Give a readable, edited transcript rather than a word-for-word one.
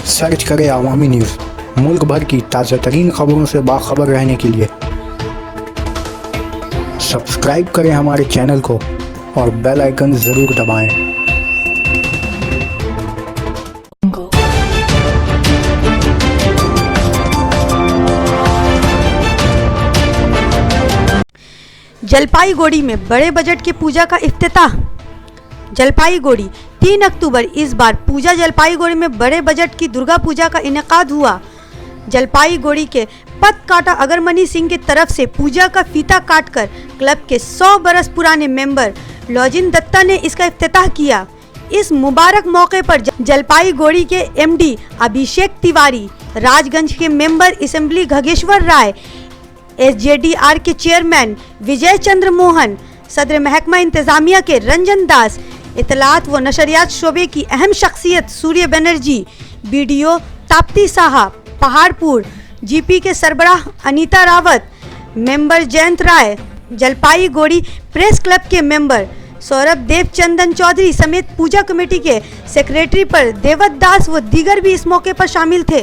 Search करें अवामी news. मुल्क भर की ताज़ा तरीन खबरों से बाखबर रहने के लिए सब्सक्राइब करें हमारे चैनल को और बेल आइकन ज़रूर दबाएं। जलपाईगुड़ी में बड़े बजट की पूजा का इफ्तिताह। जलपाईगुड़ी 3 अक्टूबर इस बार पूजा जलपाईगुड़ी में बड़े बजट की दुर्गा पूजा का इनेकाद हुआ। जलपाईगुड़ी के पतकाटा अगरमनी सिंह की तरफ से पूजा का फीता काटकर क्लब के 100 बरस पुराने मेंबर लॉजिन दत्ता ने इसका इफ्तिताह किया। इस मुबारक मौके पर जलपाईगुड़ी के एमडी अभिषेक तिवारी, राजगंज के मेंबर असेंबली घगेश्वर राय, एसजेडीआर के चेयरमैन विजय चंद्र मोहन, सदर महकमा इंतजामिया के रंजन दास, इतलात व नशरियात शोबे की अहम शख्सियत सूर्य बनर्जी, बीडीओ ताप्ती साहब पहाड़पुर, जीपी के सरबराह अनीता रावत, मेंबर जयंत राय, जलपाईगुड़ी प्रेस क्लब के मेंबर सौरभ देवचंदन चौधरी समेत पूजा कमेटी के सेक्रेटरी पर देवत दास व दीगर भी इस मौके पर शामिल थे।